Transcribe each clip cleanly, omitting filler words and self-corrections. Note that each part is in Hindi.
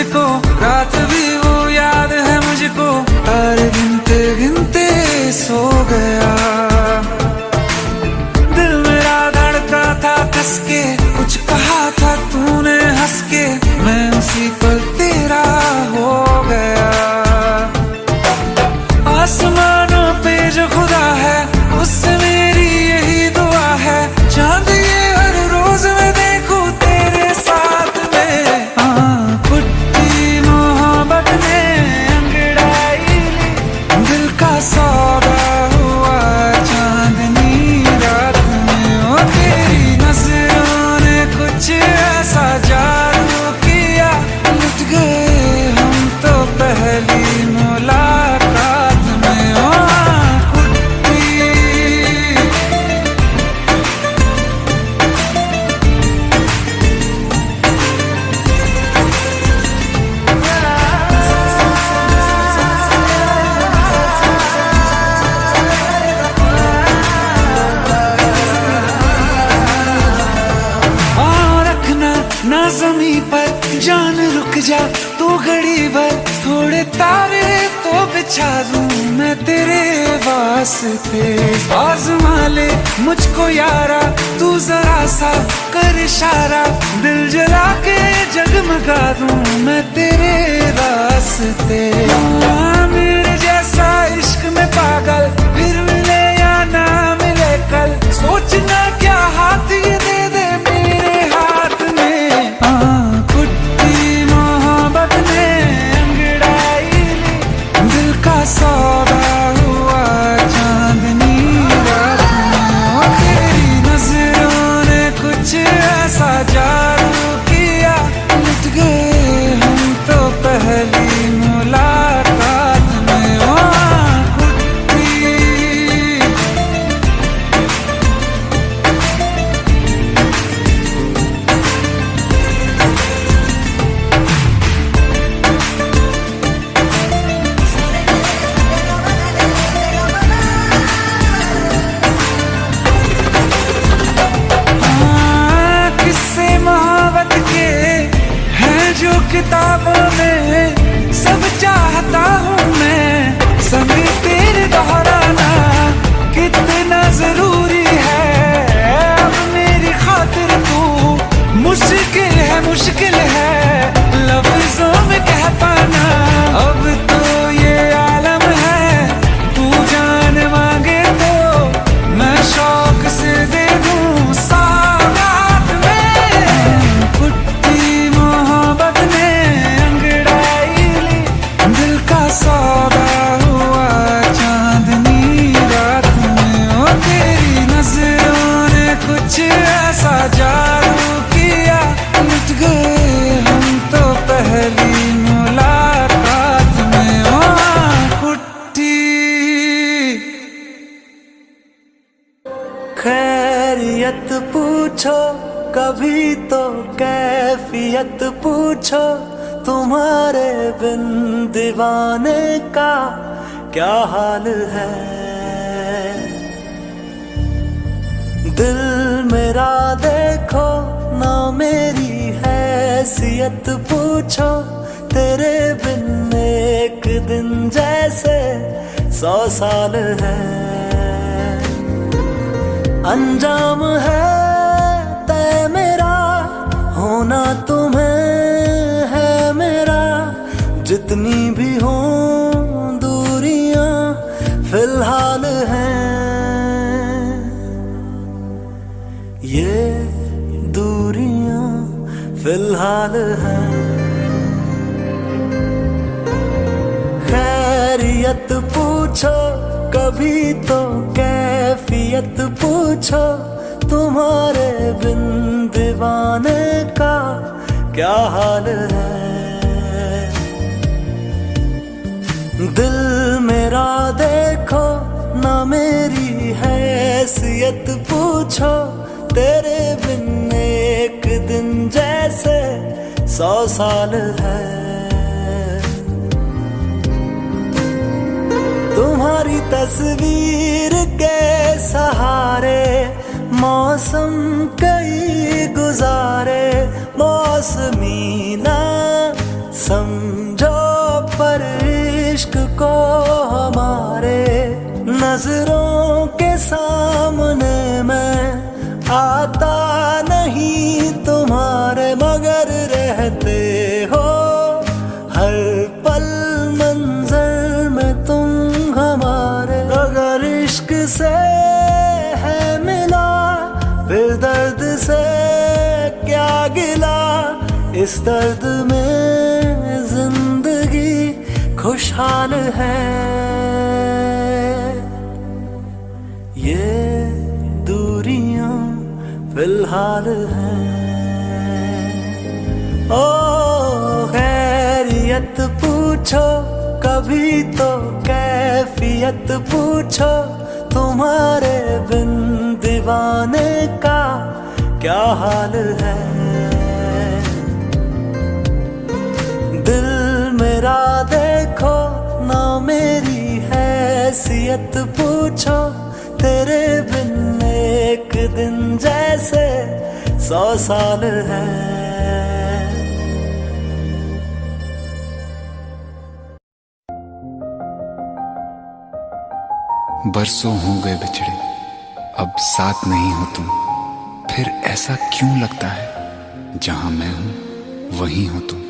तुझको, रात भी वो याद है मुझको, तारे गिनते गिनते सो गया। दिल मेरा धड़का था कस के, कुछ कहा था तूने हंस के, मैं उसी पल तेरा हो गया। आसमानों पे जो खुदा है, उससे मेरी यही दुआ है, चांद ये हर रोज मैं देखूं तेरे साथ में। पुट्टी मोहब्बत ने अंगड़ाई ली, दिल का सौदा हुआ चांदनी रात में। ओ तेरी नजरों ने कुछ ऐसा जादू किया, लुट गए हम तो पहली मुलाकात में। ओ ना ज़मीं पर जान रुक जा तू घड़ी भर, थोड़े तारे तो बिछा दूं मैं तेरे वास्ते। आज़मा ले मुझको यारा, तू जरा सा कर इशारा, दिल जला के जगमगा दूं मैं तेरे रास्ते। मेरे जैसा इश्क में पागल फिर मिले या ना मिले कल, सोचना क्या हाथ ये दे दे मेरे हाथ में। पुट्टी मोहब्बत ने अंगड़ाई ली, दिल का सौदा हुआ चांदनी रात में। ओ तेरी नजरों ने कुछ ऐसा जादू किया, लुट गए हम तो पहली मुलाकात में। ओ किताबों में सब चाहता हूँ मैं, सभी तेरे दोहराना कितना जरूरी है। अब मेरी खातिर तू मुश्किल है लफ्जों में कह पाना। अब तो ये आलम है, तू जान मांगे तो मैं शौक से दे दूँ सौगात में। पुट्टी मोहब्बत ने अंगड़ाई ली, दिल का सौदा हुआ चांदनी रात में। ओ तेरी नजरों ने कुछ ऐसा जादू किया, लुट गए हम तो पहली मुलाकात में। ओ पुट्टी खैरियत पूछो कभी तो कैफियत पूछो, तुम्हारे बिन दीवाने का क्या हाल है। दिल मेरा देखो ना मेरी हैसियत पूछो, तेरे बिन एक दिन जैसे 100 साल है। अंजाम है तय मेरा, होना तुम्हें है मेरा, जितनी भी हो दूरियां फिलहाल हैं। ये दूरियां फिलहाल हैं। खैरियत पूछो कभी तो कैफियत पूछो, तुम्हारे बिन दीवाने का क्या हाल है। दिल मेरा देखो ना मेरी हैसियत पूछो, तेरे बिन एक दिन जैसे 100 साल है। तुम्हारी तस्वीर के सहारे मौसम कई गुजारे, मौसमी ना समझो पर इश्क को हमारे नजरों के सामने मैं आता नहीं तुम्हारे, मगर रहते हो हर पल मंजर में तुम हमारे। अगर इश्क से है मिला फिर दर्द से क्या गिला, इस दर्द में जिंदगी खुशहाल है। ये दूरियां फिलहाल हैं। ओ खैरियत पूछो कभी तो कैफियत पूछो, तुम्हारे बिन दीवाने का क्या हाल है। दिल मेरा देखो ना मेरी हैसियत पूछो, तेरे बिन एक दिन जैसे 100 साल है। बरसों हो गए बिछड़े, अब साथ नहीं हो तुम, फिर ऐसा क्यों लगता है जहां मैं हूं वहीं हो तुम।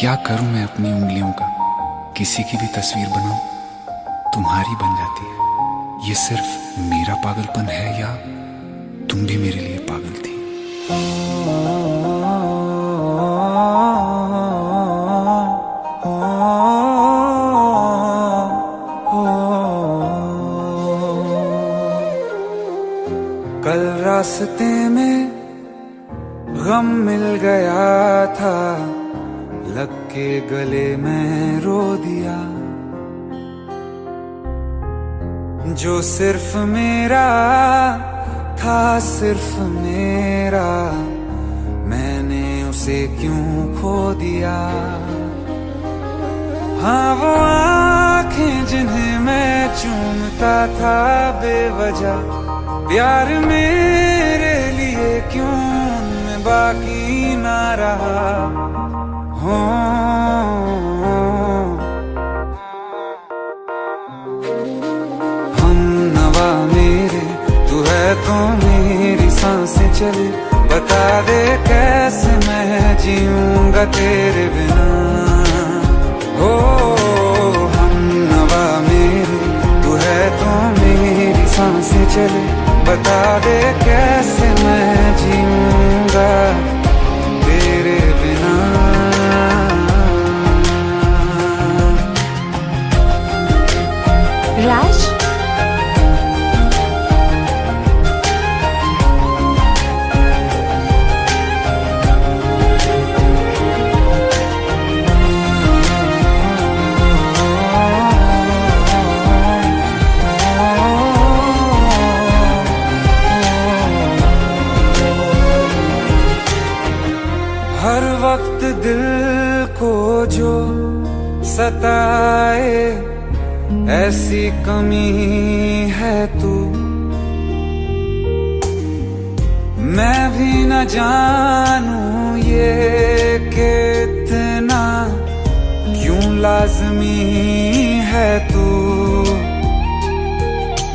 क्या करूं मैं अपनी उंगलियों का, किसी की भी तस्वीर बनाऊं तुम्हारी बन जाती है। ये सिर्फ मेरा पागलपन है या तुम भी मेरे लिए पागल थी। कल रास्ते में गम मिल गया था, लग के गले में रो दिया। जो सिर्फ मेरा था सिर्फ मेरा, मैंने उसे क्यों खो दिया। हाँ वो आँखें जिन्हें मैं चूमता था बेवजह, प्यार मेरे लिए क्यों उनमें बाकी ना रहा। हो हम नवा मेरे, तू है तो मेरी सांसें चले, बता दे कैसे मैं जीऊंगा तेरे बिना। हो हम नवा मेरे, तू है तो मेरी सांसें चले, बता दे कैसे मैं जीऊंगा तेरे बिना। राज, हर वक्त दिल को जो सताए ऐसी कमी है तू, मैं भी न जानूं ये कि इतना क्यों लाजमी है तू।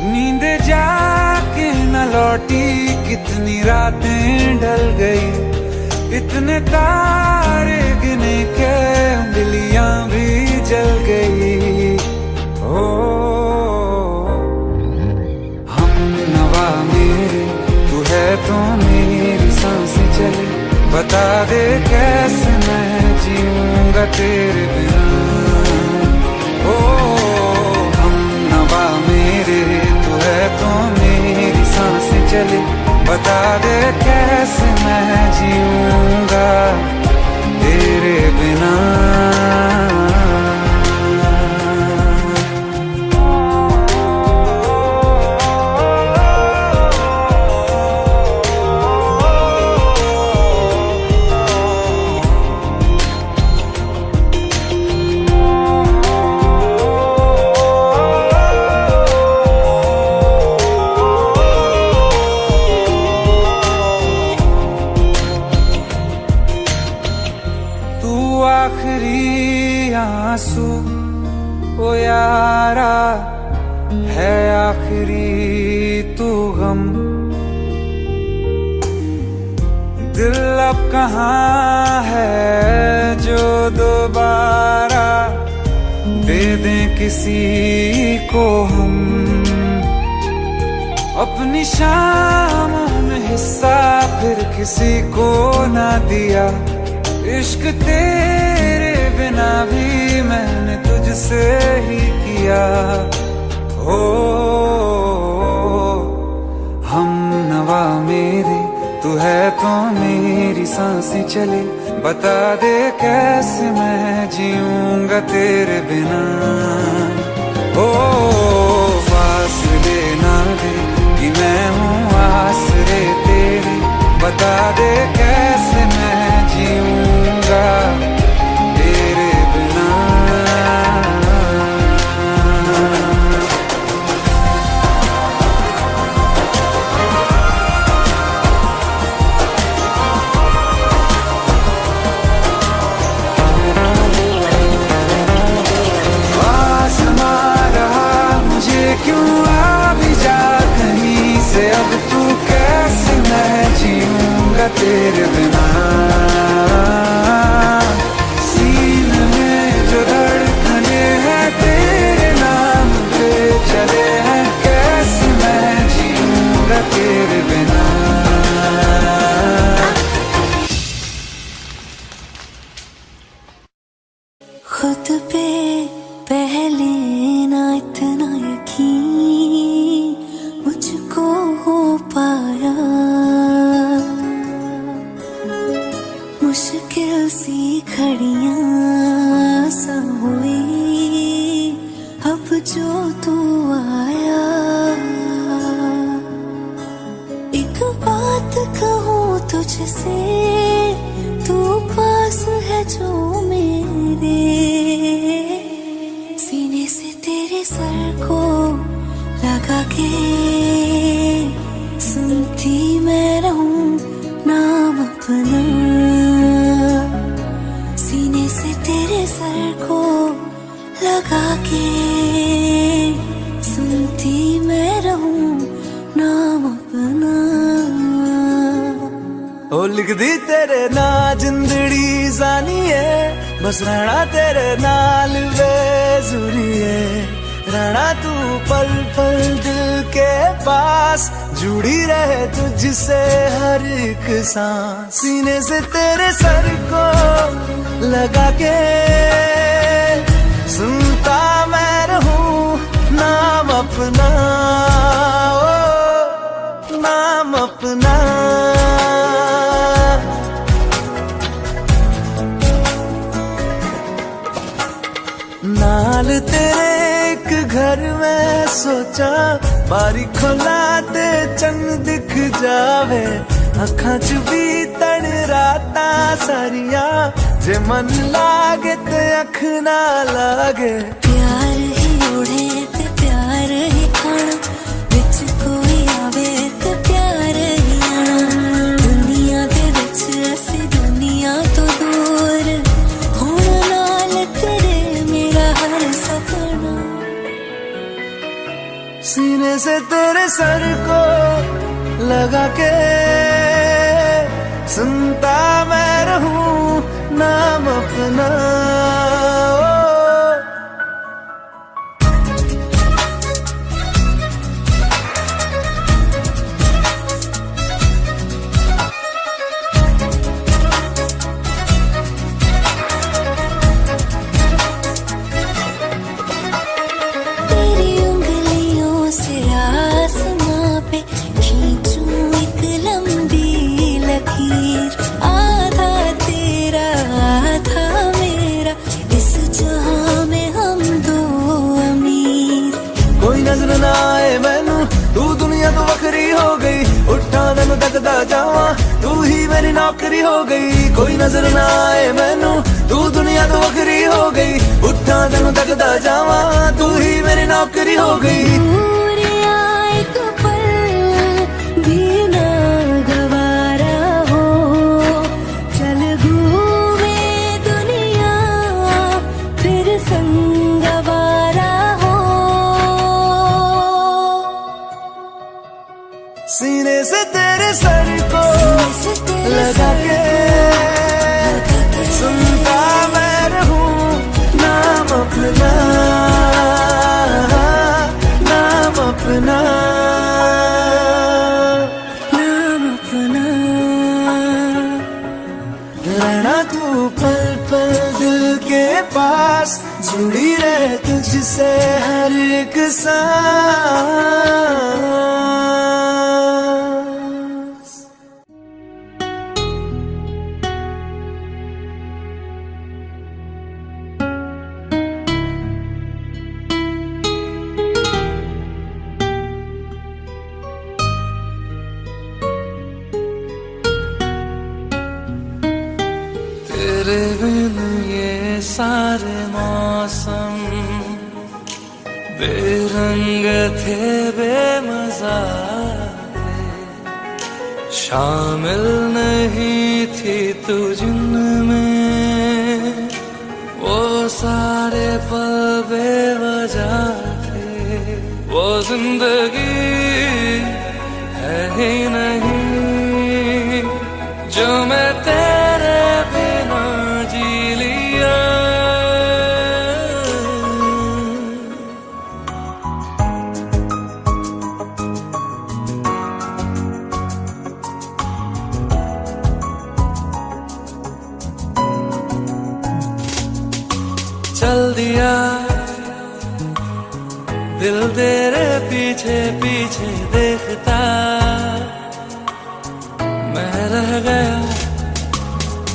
नींद जाके न लौटी कितनी रातें ढल गई, इतने तारे गिने के उंगलियां भी जल गई। ओ हम नवा मेरे, तू है तो मेरी सांसें चले, बता दे कैसे मैं जीऊंगा तेरे बिना। ओ हम नवा मेरे, तू है तो मेरी सांसें चले, बता दे कैसे मैं जीऊंगा तेरे बिना। है आखिरी तू गम। दिल अब कहाँ है जो दोबारा दे दें किसी को हम। अपनी शामों में हिस्सा फिर किसी को ना दिया। इश्क तेरे बिना भी मैंने तुझसे ही किया। ओ हम नवा मेरे, तू है तो मेरी सांसें चले। बता दे कैसे मैं जीऊंगा तेरे बिना। ओ फासले ना दे कि मैं हूँ आसरे तेरे। बता दे कैसे मैं जीऊंगा तेरे बिना। क्यों आ भी जा कहीं से अब तू कैसे मैं जीऊंगा तेरे बिना। सीने में जो धड़कने हैं तेरे नाम पे चले हैं। कैसे मैं जीऊंगा तेरे बिना। खुद पे पहले ना इतना यकीन मुझको हो पाया। मुश्किल सी घड़ियां सा हुई अब जो तू आया। एक बात कहूँ तुझसे, तू पास है जो मेरे। सीने से तेरे सर को लगा के सुनती मैं रहूं नाम अपना। सीने से तेरे सर को लगा के सुनती मैं रहूं नाम अपना। ओ लिख दी तेरे ना जिंदड़ी जानी है। बस रहना तेरे नाल बेजुरी है। रहना तू पल पल दिल के पास, जुड़ी रहे तुझसे हर एक सांस। सीने से तेरे सर को लगा के सुनता मैं रहूं नाम अपना। ओ नाम अपना। नाल तेरे एक घर में सोचा, बारी खोला ते चंद दिख जावे। अखां च भी तड़ रातां सारिया, जे मन लागे ते अख ना लागे। प्यार ही ओढ़े ते प्यार ही खाना, विच कोई आवे ते प्यार ही आना। दुनिया दे विच असी दुनिया तो दूर, होना नाल तेरे मेरा हर सपना। सीने से तेरे सर को लगा के सुनता मैं रहूं नाम अपना। तेरी उंगलियों से आसमां पे खींचूं एक लंबी लकीर। आधा तेरा आधा मेरा, इस जहां में हम दो अमीर। कोई नजर ना आए मैनू, तू दुनिया तो वखरी हो गई। उठा तेनू तकदा जावा, तू ही मेरी नौकरी हो गई। कोई नजर ना आए मैनू, तू दुनिया तो वखरी हो गई। उठा तेनू तकदा जावा, तू ही मेरी नौकरी हो गई। दूर आए तो पल भी ना गवारा हो, चल घूमे दुनिया फिर संगवारा हो। सीने से तेरे सर को लगा के सुनता मैं रहूं नाम अपना, नाम अपना, नाम अपना। रहना तू पल पल दिल के पास, जुड़ी रहे तुझसे हर एक सांस। तेरे बिन ये सारे मौसम बेरंग थे, बेमजा थे, शामिल नहीं थी तू जिनमें, वो सारे पल बेवजह थे। वो जिंदगी है ही नहीं जो मैं तेरे बिना जी लिया। चल दिया दिल तेरे पीछे पीछे देखता, मैं रह गया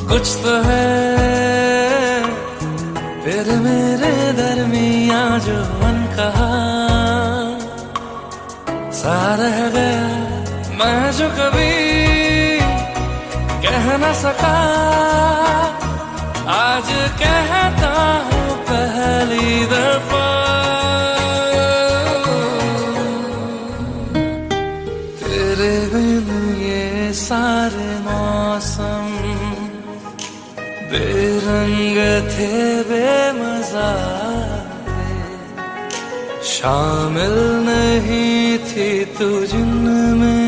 कुछ तो है फिर मेरे दरमियां जो अनकहा सा रह गया। मैं जो कभी कह न सका आज कहता हूँ पहली दफा। तेरे बिन ये सारे मौसम बेरंग थे, बेमजा थे, शामिल नहीं थी तू जिनमें,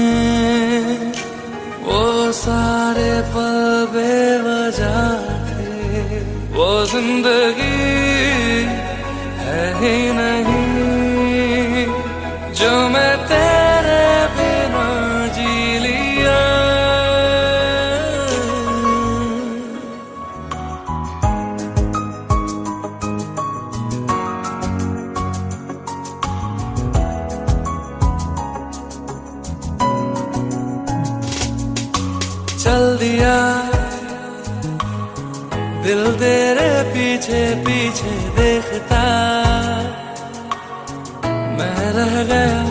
वो सारे पल बेवजह थे। वो जिंदगी है ही नहीं जो मैं तेरे बिना जी लिया। चल दिया दिल तेरे पीछे पीछे देखता, मैं रह गया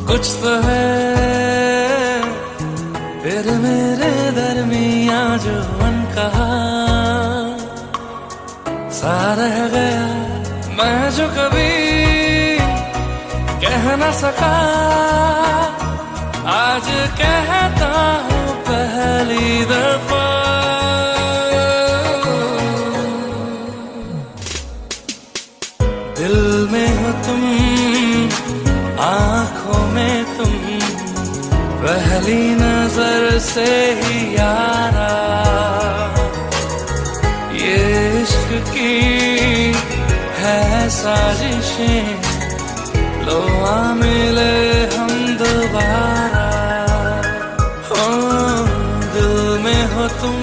कुछ तो है फिर मेरे दरमियां जो अनकहा सा रह गया। मैं जो कभी कह न सका आज कहता हूँ पहली दफा। दिल में हो तुम, आंखों में तुम, पहली नजर से ही यारा, ये इश्क की है साजिशें, लो आ मिले हम दोबारा। हो दिल में हो तुम,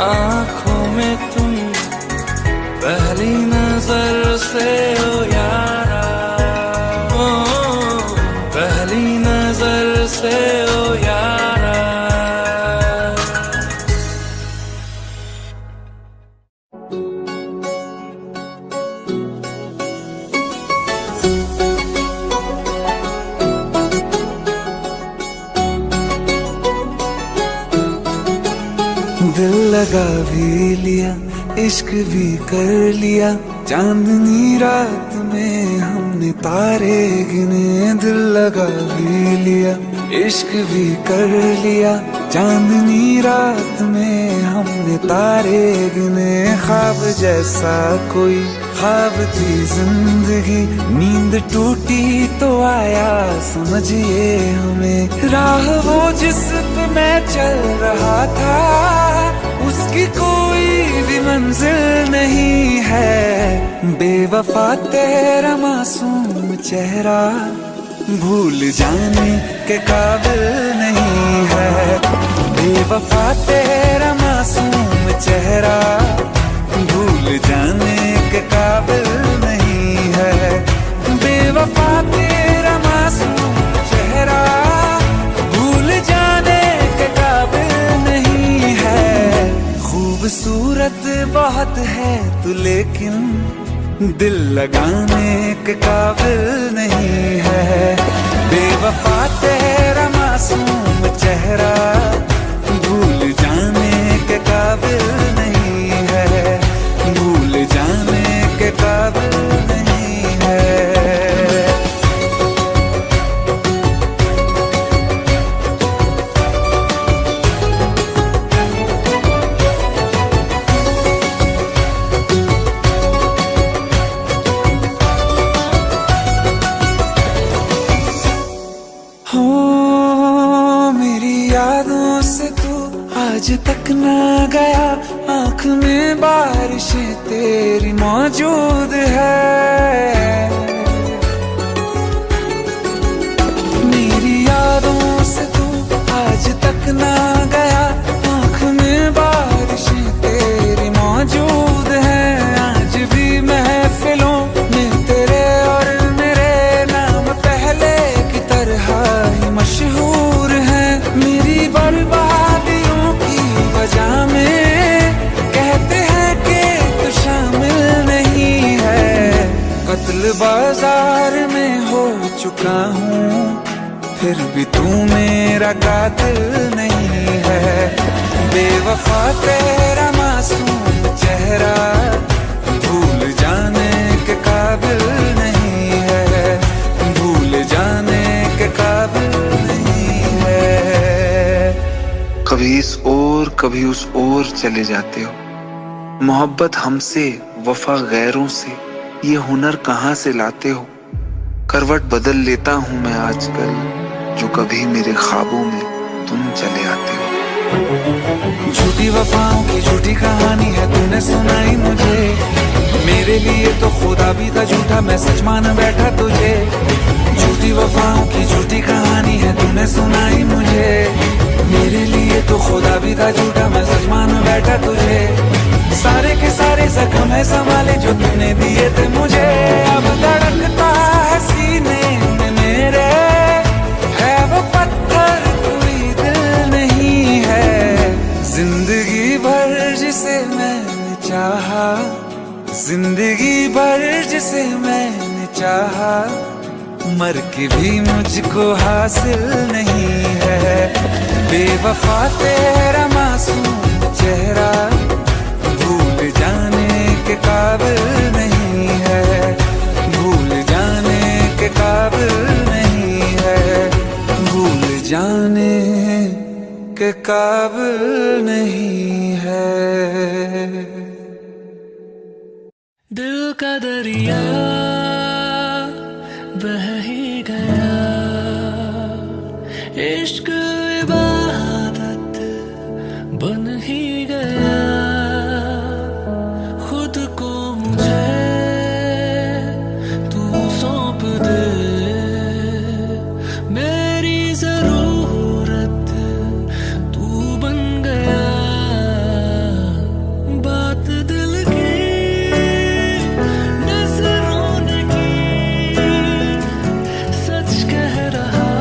आंखों में तुम, पहली नजर से ओ यारा, ओ पहली नजर से ओ यारा। दिल लगा भी लिया, इश्क भी कर लिया, चांदनी रात में हमने तारे गिने। दिल लगा भी लिया, इश्क भी कर लिया, चांदनी रात में हमने तारे गिने। ख्वाब जैसा कोई ख्वाब थी जिंदगी, नींद टूटी तो आया समझिए हमें। राह वो जिस पे मैं चल रहा था, उसकी कोई भी मंजिल नहीं है। बेवफा तेरा मासूम चेहरा भूल जाने के काबिल नहीं है। बेवफा तेरा मासूम चेहरा भूल जाने के काबिल नहीं है। बेवफा तेरा मासूम चेहरा भूल जाने के काबिल नहीं है। खूबसूरत बहुत है तू लेकिन दिल लगाने के काबिल नहीं है। बेवफा तेरा मासूम चेहरा भूल जाने के काबिल नहीं है। भूल जाने के काबिल नहीं है। यादों से तू आज तक ना गया, आँख में बारिशें तेरी मौजूद है। मेरी यादों से तू आज तक ना गया, आँख में बारिशें तेरी मौजूद है। आज भी महफिलों में तेरे और मेरे नाम पहले की तरह ही मशहूर है। मेरी बर्बादियों की वजह में कहते हैं कि तू शामिल नहीं है। कत्ल बाजार में हो चुका हूँ, फिर भी तू मेरा कातिल नहीं है। बेवफा तेरा मासूम चेहरा भूल जाने के काबिल नहीं है। भूल जाने के काबिल नहीं है। कभी इस ओर कभी उस ओर चले जाते हो। मोहब्बत हमसे, वफा गैरों से, ये हुनर कहाँ से लाते हो। करवट बदल लेता हूँ मैं आजकल, जो कभी मेरे ख्वाबों में तुम चले आते हो। झूठी वफाओं की झूठी कहानी है तूने सुनाई मुझे। मेरे लिए तो खुदा भी था झूठा, मैं सच मान बैठा तुझे। झूठी वफाओं की झूठी कहानी है तूने सुनाई मुझे। मेरे लिए तो खुदा भी था झूठा, मैं सच मान बैठा तुझे। सारे के सारे जख्म है संभाले जो तूने दिए थे मुझे। अब धड़कता है सीने में मेरे, है वो पत्थर कोई दिल नहीं है। जिंदगी भर जिसे मैंने चाहा, जिंदगी भर जिसे मैंने चाहा, मर के भी मुझको हासिल नहीं है। बेवफा तेरा मासूम चेहरा भूल जाने के काबिल नहीं है। भूल जाने के काबिल नहीं है। भूल जाने के काबिल नहीं है। दिल का दरिया बह ही गया, इश्क इबादत बन ही गया। खुद को मुझे तू सौंप दे, मेरी जरूरत तू बन गया। बात दिल की नजरों ने की, सच कह रहा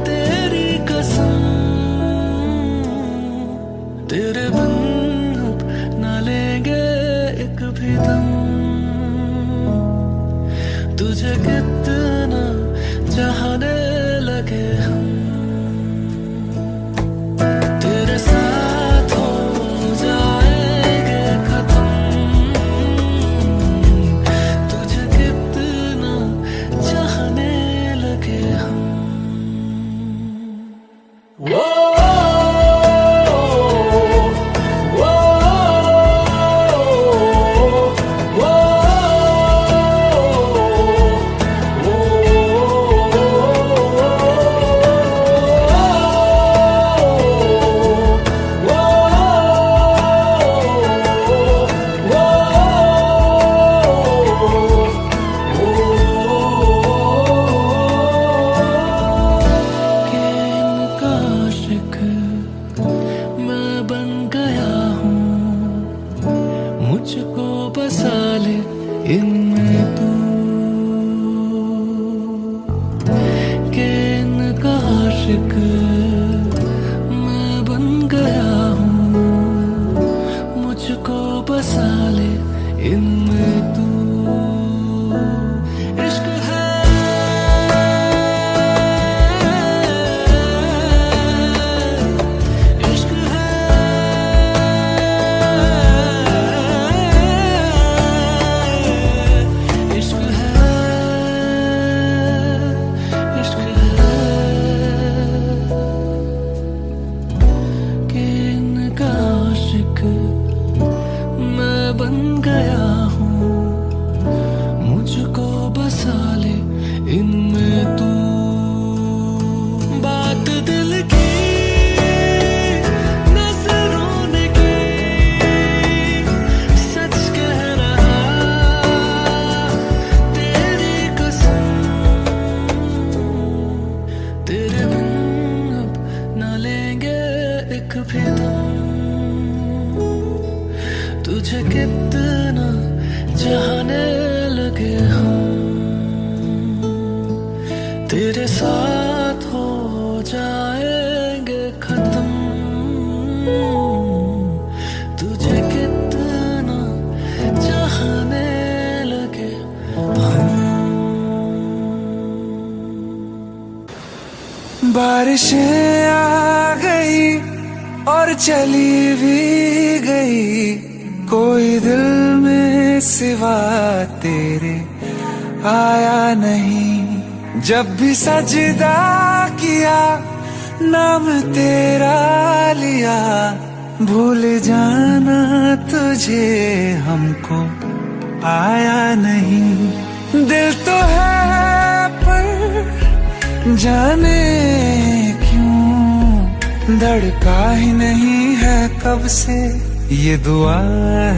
तेरी कसम। तेरे बिन अब न लेंगे एक भी दम। तुझे कितना चाहने लगे हम, तेरे साथ हो जाएंगे खत्म। तुझे कितना चाहने लगे हम। वो वो आशिक मैं बन गया हूँ, मुझको बसा ले इनमें तू। इश्क है इश्क है इश्क है इश्क है कि इनका आशिक मैं बन गया हूँ, मुझको बसा ले इनमें तू। बात दिल की नजरों ने की, सच कह रहा तेरी कसम, तेरे बिन अब ना लेंगे एक भी दम। तुझे कितना चाहने लगे हम, तेरे साथ हो जाएंगे खत्म। तुझे कितना चाहने लगे हम। बारिशें आ गई और चली भी गई, कोई दिल में सिवा तेरे आया नहीं। जब भी सजदा किया नाम तेरा लिया, भूल जाना तुझे हमको आया नहीं। दिल तो है पर जाने क्यों धड़का ही नहीं है कब से, ये दुआ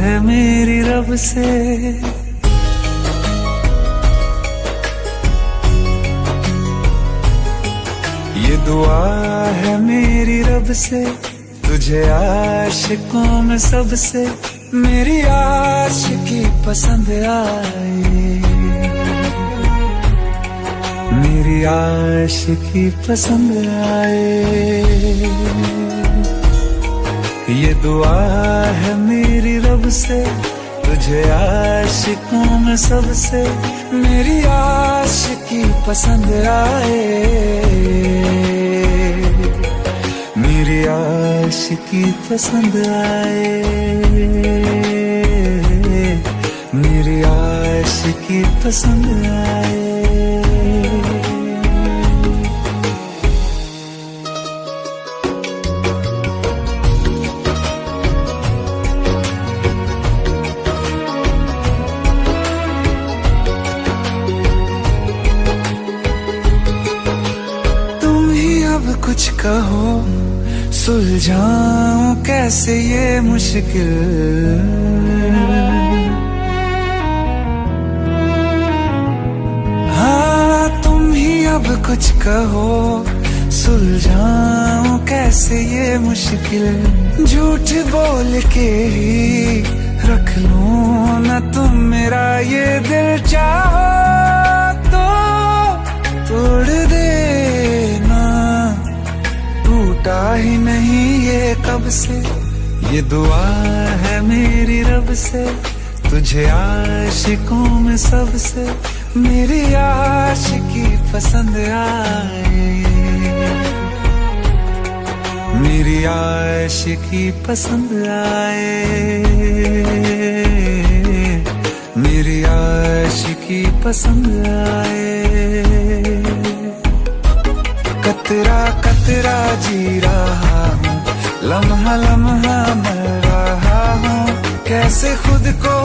है मेरी रब से। ये दुआ है मेरी रब से, तुझे आशिकों में सबसे मेरी आशिकी पसंद आए, मेरी आशिकी पसंद आए। ये दुआ है मेरी रब से, तुझे आशिकों में सबसे मेरी आशिकी पसंद आए, मेरी आशिकी पसंद आए, मेरी आशिकी पसंद आए। कुछ कहो सुलझाऊं कैसे ये मुश्किल, हाँ तुम ही अब कुछ कहो सुलझाऊं कैसे ये मुश्किल। झूठ बोल के ही रख लूं ना तुम मेरा ये दिल, चाहो तो तोड़ देना, टूटा ही नहीं ये कब से। ये दुआ है मेरी रब से, तुझे आशिकों में सबसे मेरी आशिकी पसंद आए, मेरी आशिकी पसंद आए, मेरी आशिकी पसंद आए। कतरा कतरा जी रहा हूँ, लम्हा लम्हा मर रहा हूँ, कैसे खुद को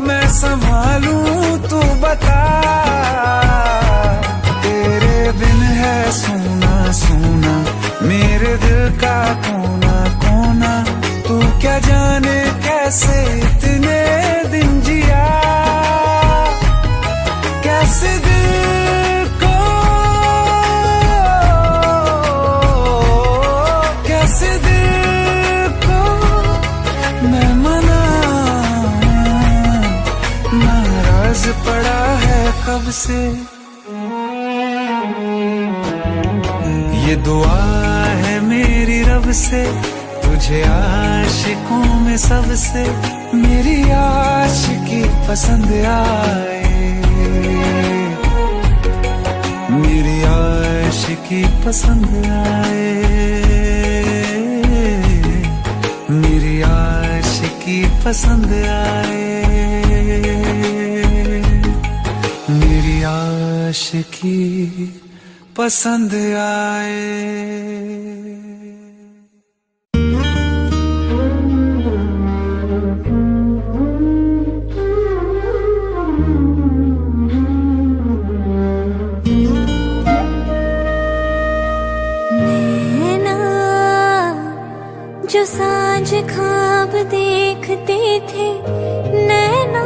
मैं संभालूं तू बता। तेरे बिन है सोना सोना मेरे दिल का कोना कोना, तू क्या जाने कैसे इतने दिन जिया, कैसे पड़ा है कब से। ये दुआ है मेरी रब से, तुझे आशिकों में सबसे मेरी आशिकी पसंद आए, मेरी आशिकी पसंद आए, मेरी आशिकी पसंद आए, मेरी आशिकी पसंद आए। जो सांझ ख्वाब देखते थे नैना,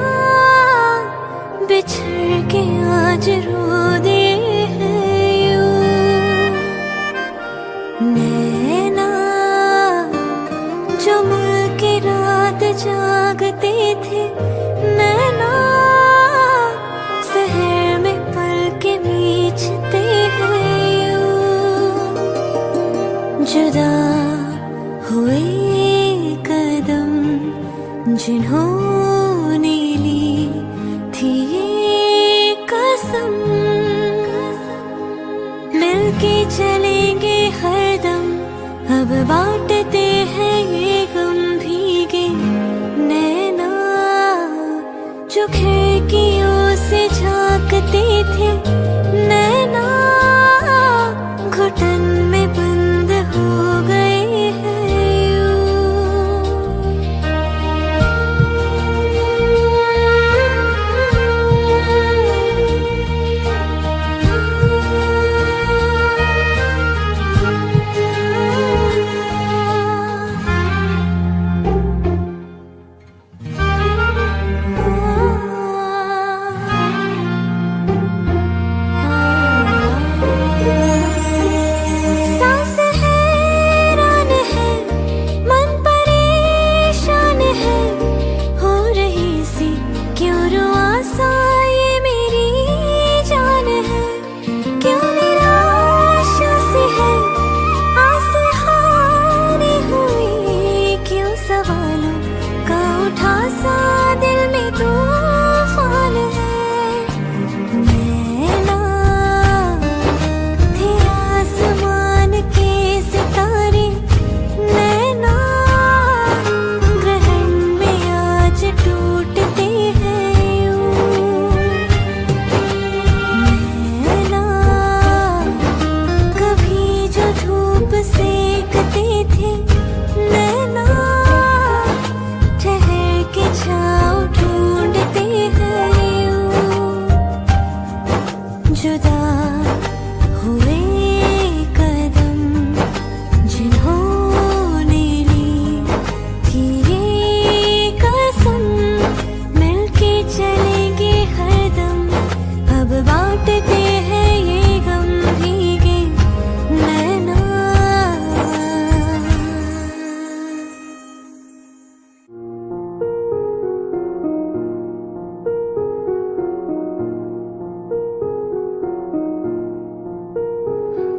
बिछड़ के आज रो दे हैं यूं। नैना जो मिल के रात जागते थे नैना, शहर में पल के बीचते हैं यूं। जुदा हुए कदम जिन्होंने ली थी ये कसम, मिलके चलेंगे हरदम, अब बांटते हैं ये गम। भीगे नैना जो खिड़कियों से झांकते थे नैना, घुटन में बंद हो गए।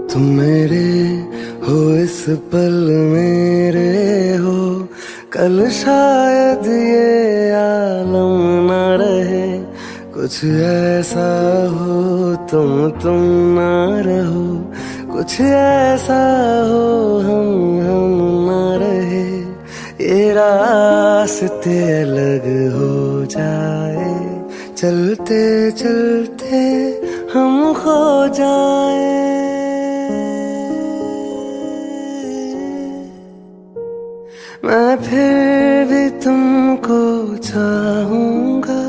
तुम मेरे हो इस पल मेरे हो, कल शायद ये आलम न रहे। कुछ ऐसा हो तुम ना रहो, कुछ ऐसा हो हम ना रहे। ये रास्ते अलग हो जाए, चलते चलते हम खो जाए। मैं फिर भी तुमको चाहूंगा,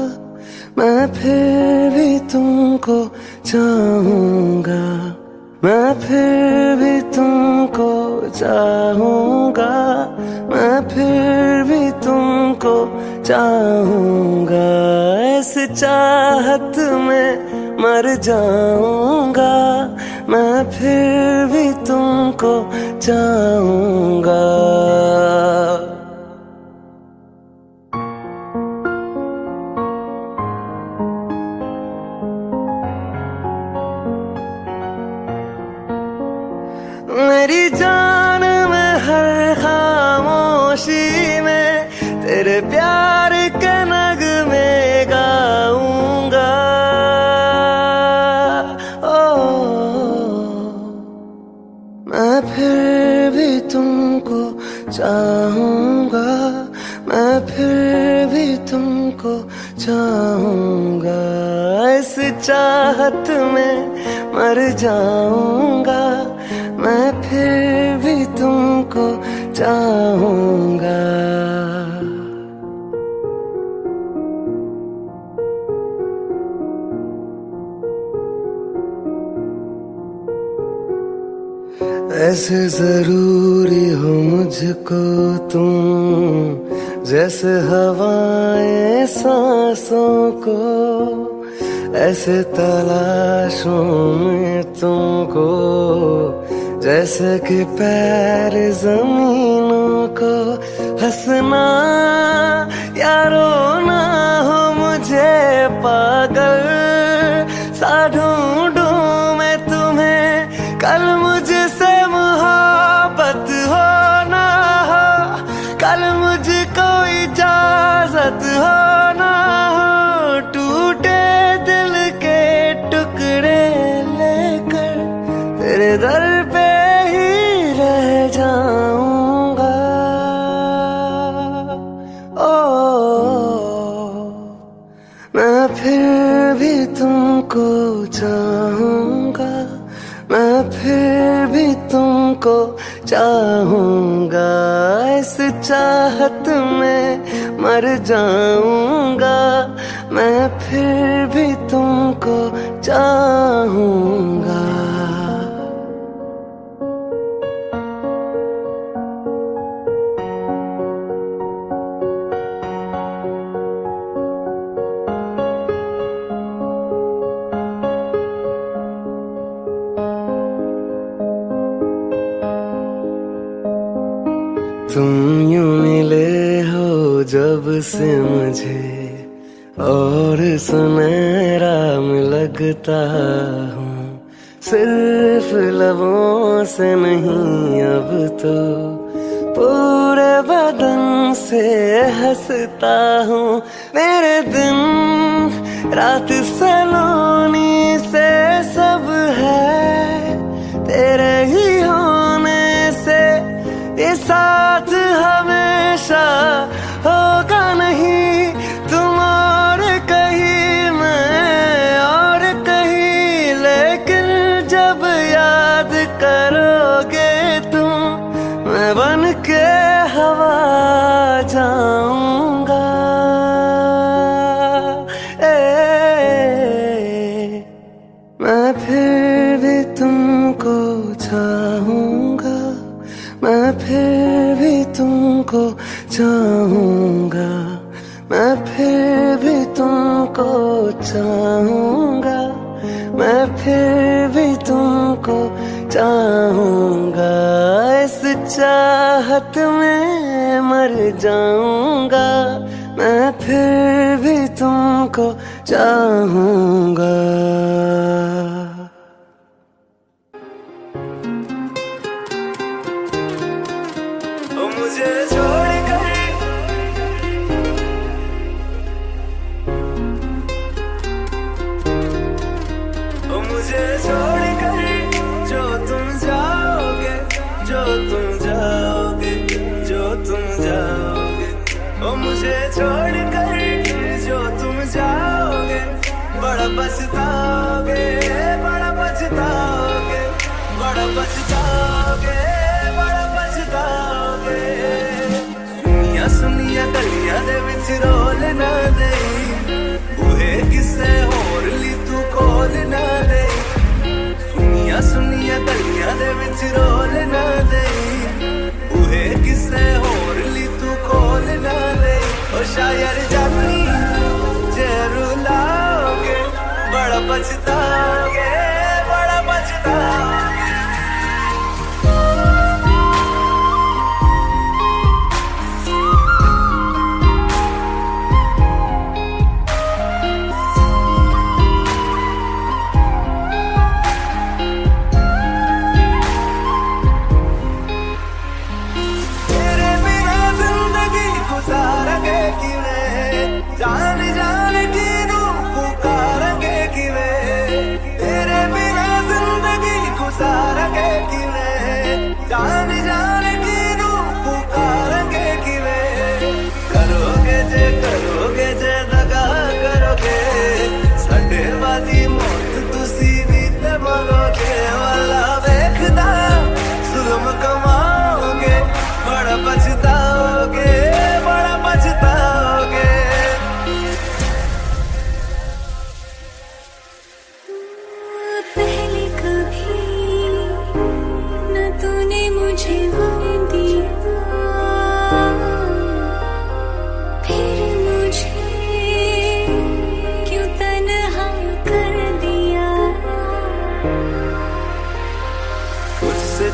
मैं फिर भी तुमको चाहूंगा, मैं फिर भी तुमको चाहूंगा, मैं फिर भी तुमको चाहूंगा। इस चाहत में मर जाऊंगा, मैं फिर भी तुमको चाहूंगा। मेरी जान में हर खामोशी में तेरे प्यार के नगमे गाऊंगा। ओ मैं फिर भी तुमको चाहूंगा, मैं फिर भी तुमको चाहूंगा। इस चाहत में मर जाऊंगा, मैं फिर भी तुमको चाहूंगा। ऐसे जरूरी हो मुझको तुम, जैसे हवाएं सांसों को। ऐसे तलाशों में तुमको, जैसे कि पैर जमीनों को। हंसना या रोना हो मुझे पागल सा ढूंढूं मैं तुम्हें। कल मुझसे मोहब्बत हो ना हो, कल मुझको इजाजत हो ना हो, टूटे दिल के टुकड़े लेकर तेरे दर पे ही रह जाऊंगा। ओ मैं फिर भी तुमको चाहूंगा, मैं फिर भी तुमको चाहूंगा। इस चाहत में मर जाऊंगा, मैं फिर भी तुमको चाहूंगा। तुम यूं मिले हो जब से मुझे, और सुनहरा में लगता हूँ। सिर्फ लबों से नहीं अब तो पूरे बदन से हंसता हूँ। मेरे दिन रात सलोनी से सब है तेरे ही होने से। ये साथ हमेशा होगा नहीं, तुम और कहीं मैं और कहीं। लेकिन जब याद करोगे तुम, मैं बन के हवा जाऊंगा। मैं फिर भी तुमको चाहूंगा, मैं फिर भी तुमको चाहूंगा, मैं फिर भी तुमको चाहूंगा, मैं फिर भी तुमको चाहूंगा। इस चाहत में मर जाऊंगा, मैं फिर भी तुमको चाहूंगा। मुझे छोड़कर मुझे छोड़कर जो तुम जाओगे, जो तुम जाओगे, जो तुम जाओगे। ओ मुझे छोड़कर जो तुम जाओगे, बड़ा पछताओगे, बड़ा पछताओगे, बड़ा पछताओगे, बड़ा पछताओगे। सुनिया सुनिया गलियां दे विच रोल ना देई, बूहे किसे होर ली तू खोल ना देई। सुनिया सुनिया गलियां दे विच रोल ना देई, बूहे किसे होर ली तू खोल ना देई। ओ शायर जानी जे रुलाओगे, बड़ा पछताओगे, बड़ा पछताओगे।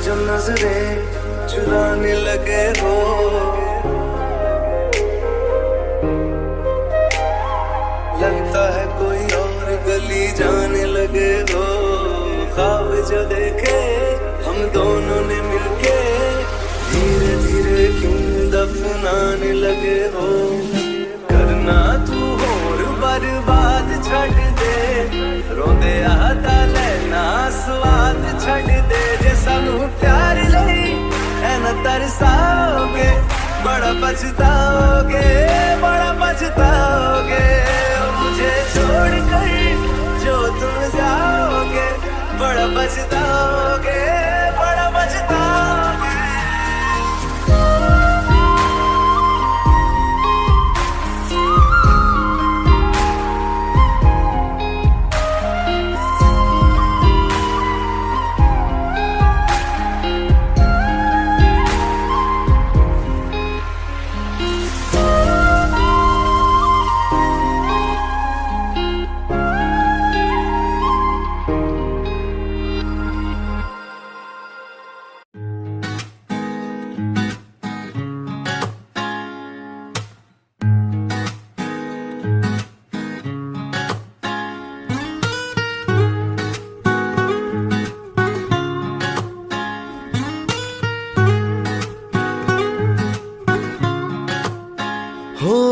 जो नजरें चुराने लगे हो, लगता है कोई और गली जाने लगे हो। ख्वाब जो देखे हम दोनों ने मिलके, धीरे धीरे क्यों दफनाने लगे हो। करना तू होर बर्बाद छड़ दे, रोंदे आता लेना स्वाद छड़ दे। जे सानू प्यार लई ऐना तरसाओगे, बड़ा पछताओगे, बड़ा पछताओगे। मुझे छोड़ कर जो तुम जाओगे, बड़ा पछताओगे, बड़ा पछताओगे।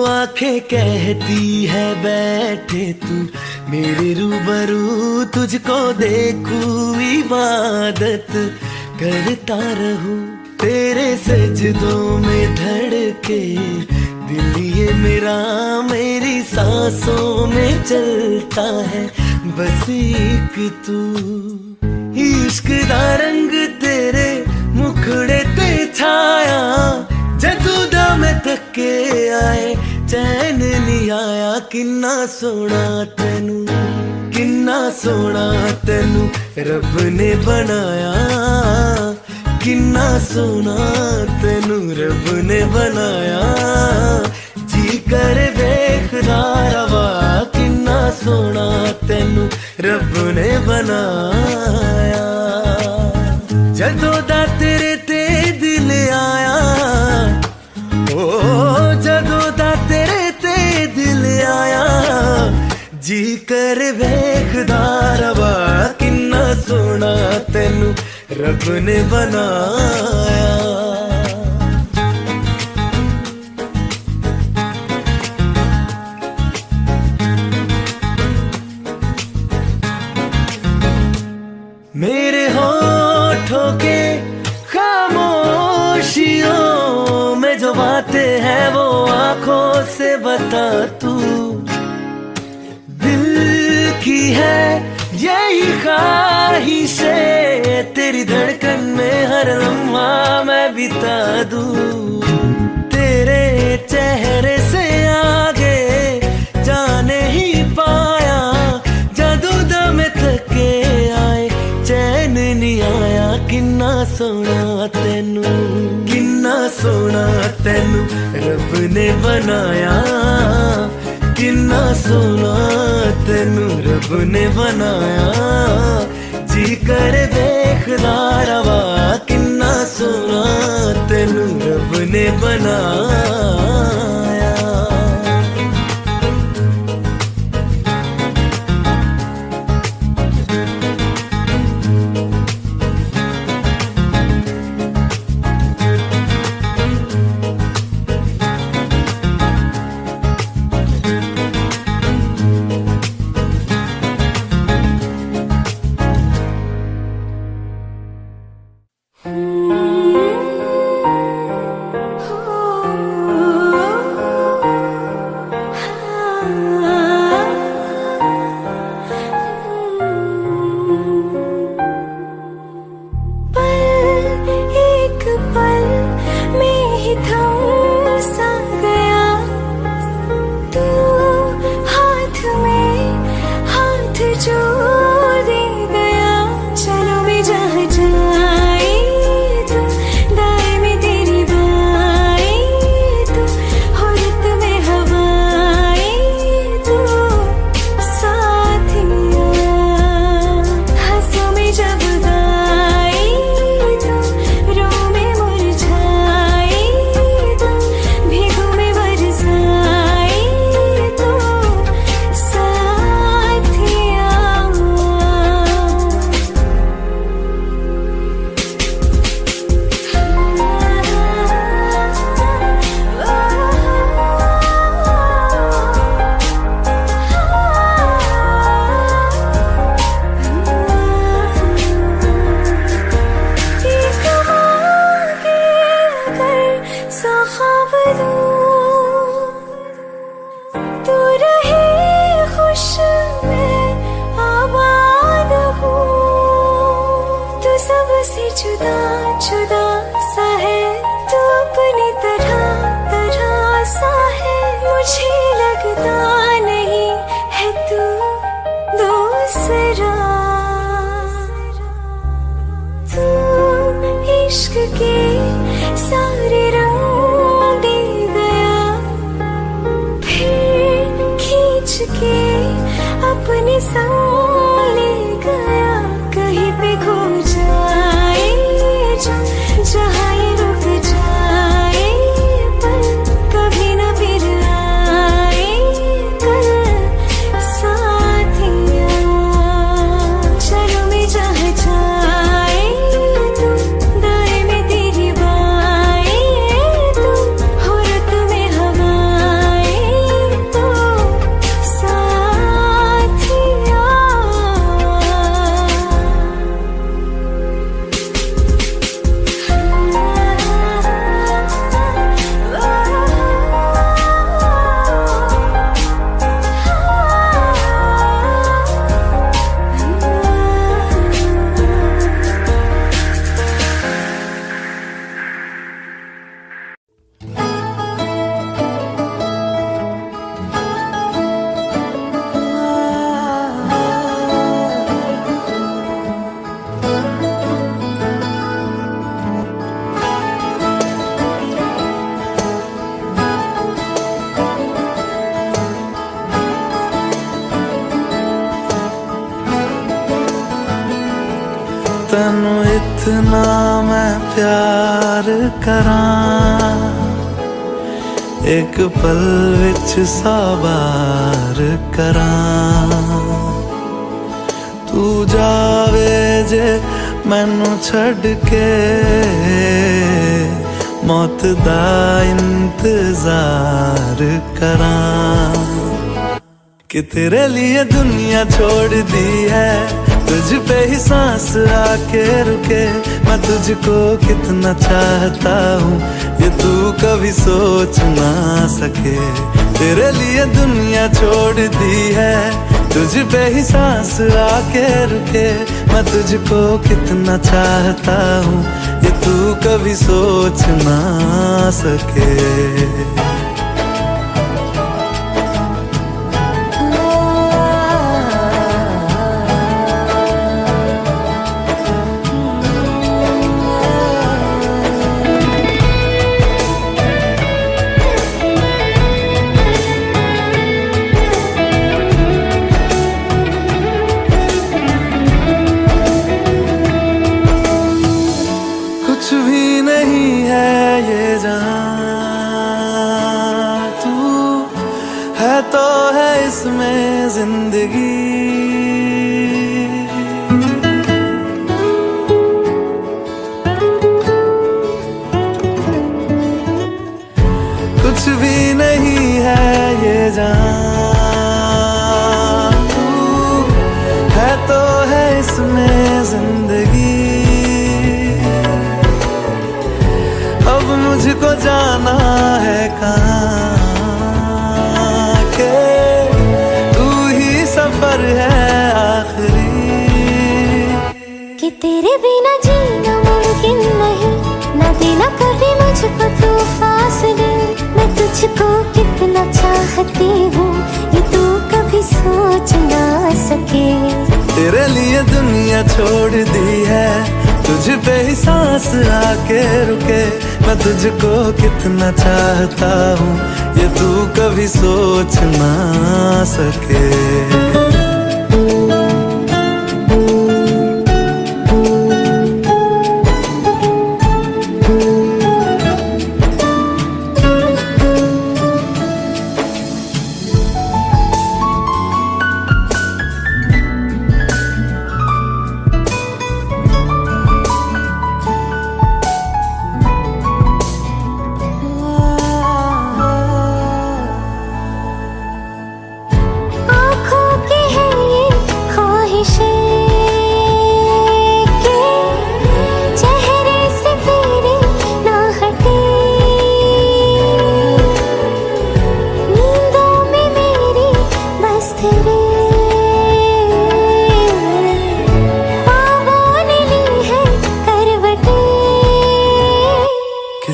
आंखें कहती है बैठे तू मेरे रूबरू, तुझको देखूं इबादत करता रहूं। तेरे सजदों में धड़के दिल ये मेरा, मेरी सांसों में चलता है बस एक तू। इश्क दा रंग तेरे मुखड़े ते छाया, जदू दा मैं थके आए चैन नहीं आया। किन्ना सोना तेनू, किन्ना सोना तेनू रब ने बनाया, किन्ना सोना तेनू रब ने बनाया। जी कर वेखदा रवा, किन्ना सोना तेनू रब ने बनाया। जदों दा तेरे ते दिल आया, जदों दा तेरे ते दिल आया, जी कर वेखदा रवा। किन्ना सोना तेनू रब ने बनाया। मेरे होठों के खामोशियों में जो बातें हैं वो आंखों से बता तू। दिल की है यही ख्वाहिशें, तेरी धड़कन में हर लम्हा मैं बिता दूं। तेरे चेहरे से आगे जाने ही पाया, जादू दम थके आए चैन नहीं आया। किन्ना सोना तेनू, किन्ना सोना तेनू रब ने बनाया, किन्ना सोना तेनू रब ने बनाया। जी कर देखदा रवा, किन्ना सोना तेनू रब ने बनाया। मुझे लगता नहीं है तू दूसरा, तू इश्क के सारे रंग दे गया, फिर खींच के अपने संग ले गया। कहीं पे खो जाए जहाँ ये रुक जाए, पर कभी न फिर आए कल साथिया। चलो मैं जहाँ जाए तू, दाएं में तेरी बाएं तू, हो रुत में हवाएं तू साथिया। तैनू इतना मैं प्यार करां, एक पल विच साबार करां। तू जावे जे मैनू छड़ के, मौत दा इंतजार करां। कि तेरे लिए दुनिया छोड़ दी है, तुझ पे ही सांस आके रुके। मैं तुझको कितना चाहता हूँ ये तू कभी सोच ना सके। तेरे लिए दुनिया छोड़ दी है, तुझ पे ही सांस आके रुके। मैं तुझको कितना चाहता हूँ ये तू कभी सोच ना सके। कुछ भी नहीं है ये जहां, तू है तो है इसमें जिंदगी। कुछ भी नहीं है ये जहां, तू है तो है इसमें जिंदगी। अब मुझको जाना है कहाँ के, तू ही सफर है आखिरी। कि तेरे बिना जीना मुमकिन नहीं, ना देना कभी मुझको तू फासले। मैं तुझको कितना चाहती हूँ ये तू कभी सोच ना सके। तेरे लिए दुनिया छोड़ दी है, तुझ पे ही सांस आके रुके। मैं तुझको कितना चाहता हूँ ये तू कभी सोच ना सके।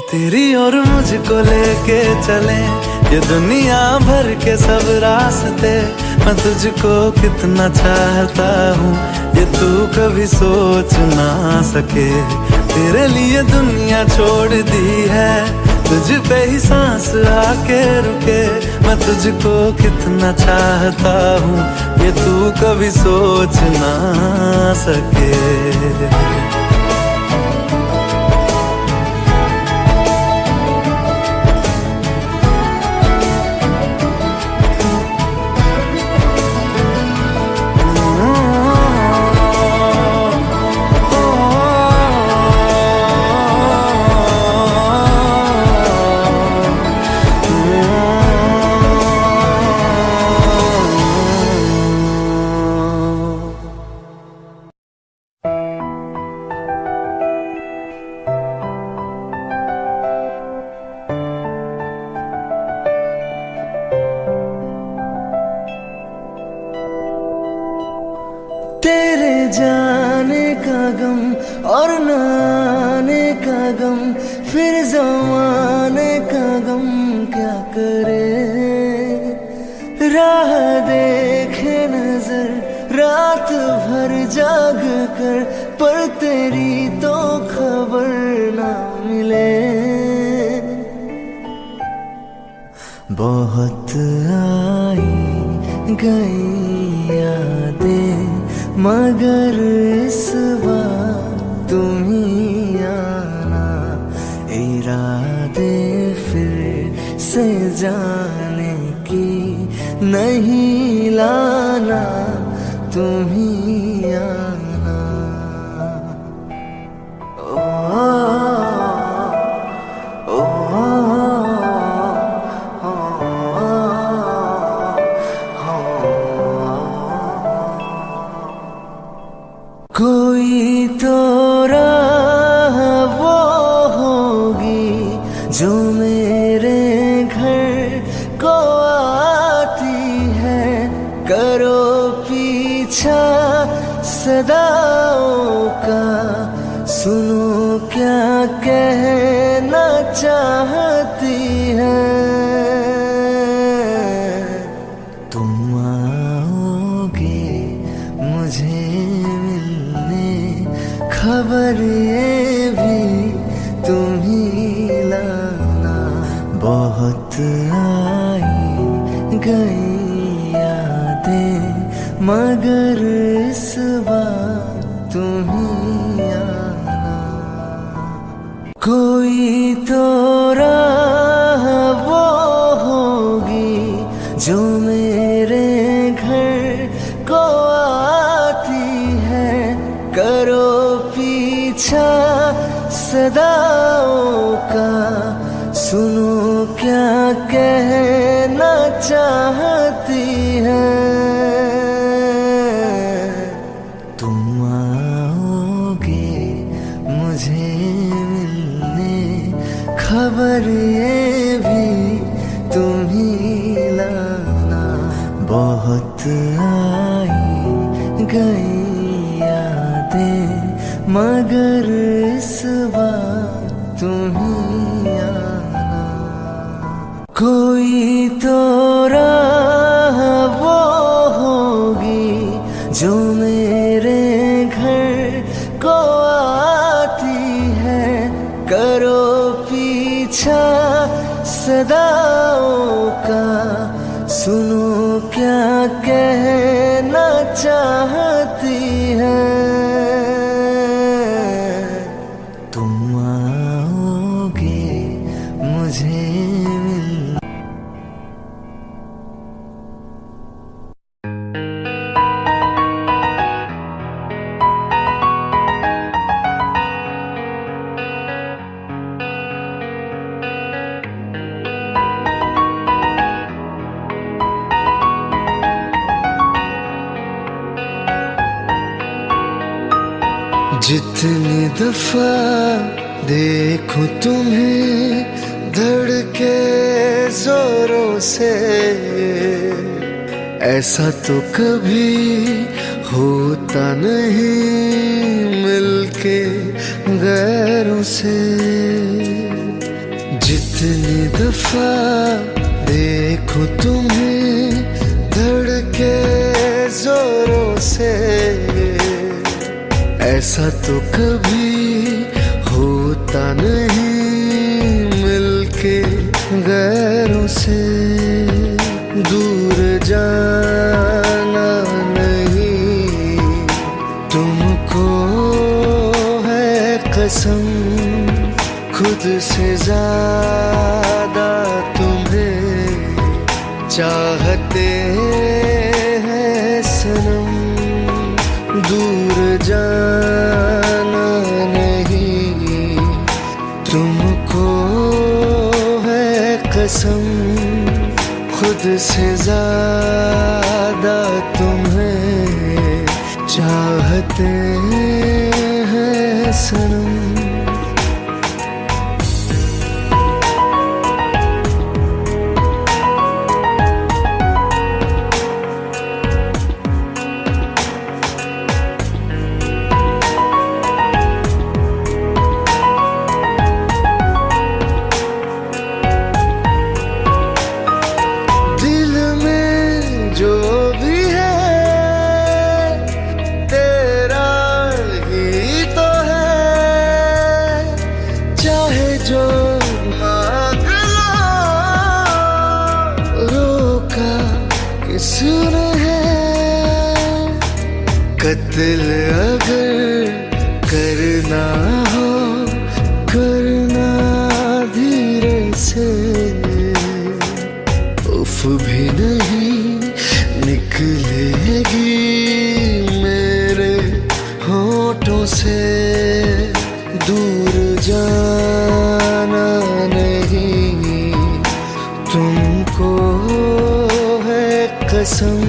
तेरी और मुझको लेके चले, ये दुनिया भर के सब रास्ते मैं तुझको कितना चाहता हूँ, ये तू कभी सोच ना सके। तेरे लिए दुनिया छोड़ दी है, तुझ पे ही सांस आके रुके। मैं तुझको कितना चाहता हूँ, ये तू कभी सोच ना सके। तेरे जाने का गम और न आने का गम, फिर ज़माने का गम क्या करे। राह देखे नजर रात भर जाग कर, पर तेरी तो खबर ना मिले। बहुत आई गई यादें मगर इस बार तुम ही आना। इरादे फिर से जाने की नहीं लाना, तुम ही आना। कोई तो राह वो होगी जो मेरे घर को आती है। करो पीछा सदाओं का, सुनो क्या कहना चाहती है। तुम आओगे मुझे खबर ये भी तुम ही लाना। बहुत आई गई यादें मगर इस बार तुम ही आना। कोई तो राह वो होगी जो मेरे घर को आती है। करो पीछा सदाओं का, सुनो क्या कहना चाहती है। तुम आओगे मुझे मिलने, खबर ये भी तुम ही लाना। बहुत आई गई मगर इस बार तुम ही आना। कोई तो राह वो होगी जो मेरे घर को आती है। करो पीछा सदाओं का, सुनो क्या कहना चाहती है। जितनी दफा देखूं तुम्हें धड़के जोरों से, ऐसा तो कभी होता नहीं मिलके गैरों से। जितनी दफा देखूं तुम्हें धड़के जोरों से, ऐसा तो कभी होता नहीं मिलके गैरों से। दूर जाना नहीं तुमको है कसम, खुद से ज्यादा तुम्हें चाहते हैं सनम। दूर जाना नहीं तुमको है कसम, खुद से ज्यादा तुम्हें चाहते हैं सनम। जो भी है तेरा ही तो है, चाहे जो मांग लो रोका किसने है। कत्ल अगर करना हो करना धीरे से, उफ भी नहीं निकलेगी मेरे होठों से। दूर जाना नहीं तुमको है कसम,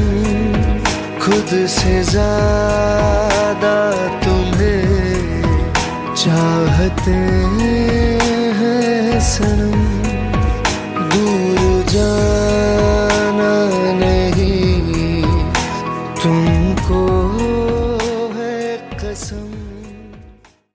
खुद से ज्यादा तुम्हें चाहते हैं सनम। दूर जाना नहीं तुमको है कसम।